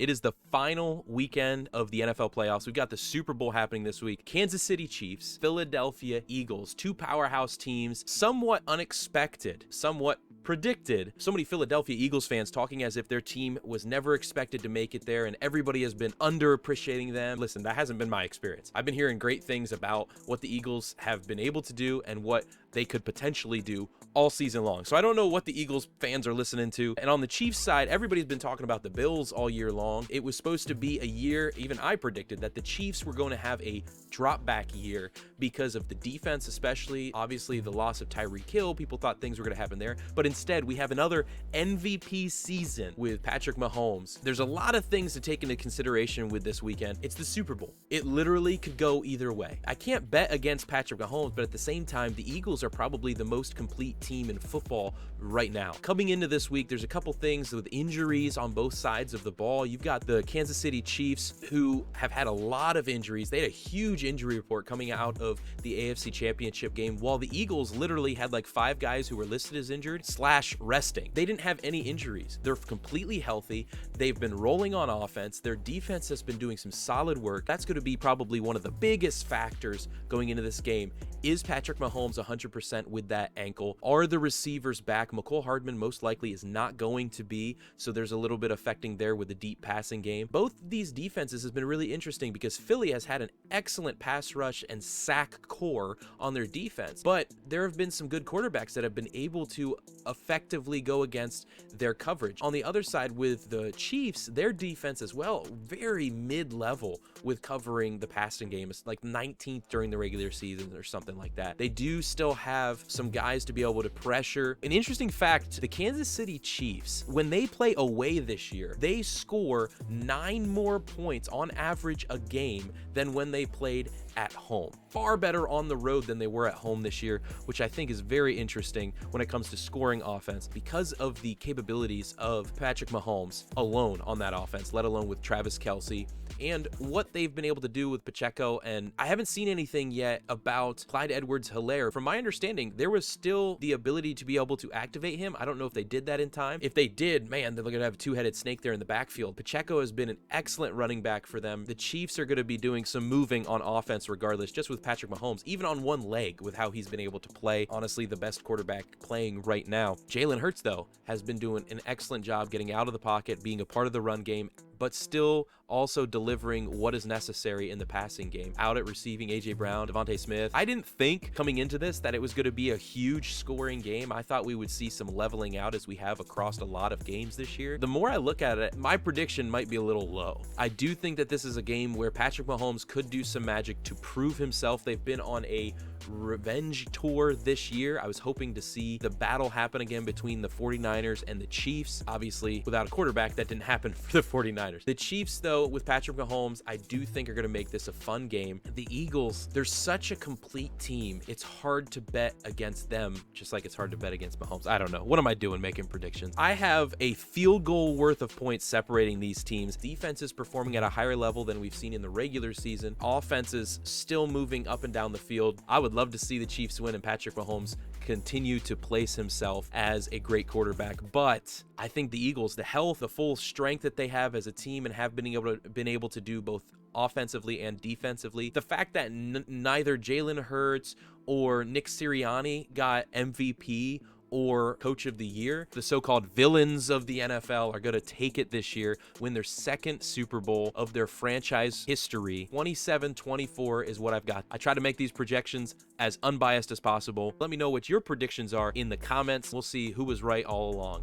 It is the final weekend of the NFL playoffs. We've got the Super Bowl happening this week. Kansas City Chiefs, Philadelphia Eagles, two powerhouse teams, somewhat unexpected, somewhat predicted. So many Philadelphia Eagles fans talking as if their team was never expected to make it there and everybody has been underappreciating them. Listen, that hasn't been my experience. I've been hearing great things about what the Eagles have been able to do and what they could potentially do all season long. So I don't know what the Eagles fans are listening to. And on the Chiefs side, everybody's been talking about the Bills all year long. It was supposed to be a year, even I predicted, that the Chiefs were going to have a drop back year because of the defense, especially obviously the loss of Tyreek Hill. People thought things were going to happen there. But instead, we have another MVP season with Patrick Mahomes. There's a lot of things to take into consideration with this weekend. It's the Super Bowl. It literally could go either way. I can't bet against Patrick Mahomes, but at the same time, the Eagles are probably the most complete team in football right now. Coming into this week, there's a couple things with injuries on both sides of the ball. You've got the Kansas City Chiefs, who have had a lot of injuries. They had a huge injury report coming out of the AFC Championship game, while the Eagles literally had like 5 guys who were listed as injured / resting. They didn't have any injuries. They're completely healthy. They've been rolling on offense. Their defense has been doing some solid work. That's going to be probably one of the biggest factors going into this game. Is Patrick Mahomes 100% with that ankle? Are the receivers back? McCole Hardman most likely is not going to be, so there's a little bit affecting there with the deep passing game. Both these defenses has been really interesting because Philly has had an excellent pass rush and sack core on their defense, but there have been some good quarterbacks that have been able to effectively go against their coverage. On the other side with the Chiefs, their defense as well, very mid-level with covering the passing game. It's like 19th during the regular season or something like that. They do still have some guys to be able to pressure. An interesting fact, the Kansas City Chiefs, when they play away this year, they score 9 more points on average a game than when they played at home. Far better on the road than they were at home this year, which I think is very interesting when it comes to scoring offense because of the capabilities of Patrick Mahomes alone on that offense, let alone with Travis Kelce and what they've been able to do with Pacheco. And I haven't seen anything yet about Clyde Edwards-Helaire. From my understanding, there was still the ability to be able to activate him. I don't know if they did that in time. If they did, man, they're going to have a two-headed snake there in the backfield. Pacheco has been an excellent running back for them. The Chiefs are going to be doing some moving on offense regardless, just with Patrick Mahomes, even on one leg with how he's been able to play. Honestly, the best quarterback playing right now. Jalen Hurts, though, has been doing an excellent job getting out of the pocket, being a part of the run game, but still also delivering what is necessary in the passing game. Out at receiving, AJ Brown, Devontae Smith. I didn't think coming into this that it was going to be a huge scoring game. I thought we would see some leveling out as we have across a lot of games this year. The more I look at it, my prediction might be a little low. I do think that this is a game where Patrick Mahomes could do some magic to prove himself. They've been on a revenge tour this year. I was hoping to see the battle happen again between the 49ers and the Chiefs. Obviously, without a quarterback, that didn't happen for the 49ers. The Chiefs, though, with Patrick Mahomes, I do think are going to make this a fun game. The Eagles, they're such a complete team. It's hard to bet against them, just like it's hard to bet against Mahomes. I don't know. What am I doing making predictions? I have a field goal worth of points separating these teams. Defenses performing at a higher level than we've seen in the regular season. Offenses still moving up and down the field. I would love to see the Chiefs win and Patrick Mahomes continue to place himself as a great quarterback, but I think the Eagles, the health, the full strength that they have as a team and have been able to do both offensively and defensively, the fact that neither Jalen Hurts or Nick Sirianni got MVP or Coach of the Year, the so-called villains of the NFL, are going to take it this year, win their second Super Bowl of their franchise history. 27-24 is what I've got. I try to make these projections as unbiased as possible. Let me know what your predictions are in the comments. We'll see who was right all along.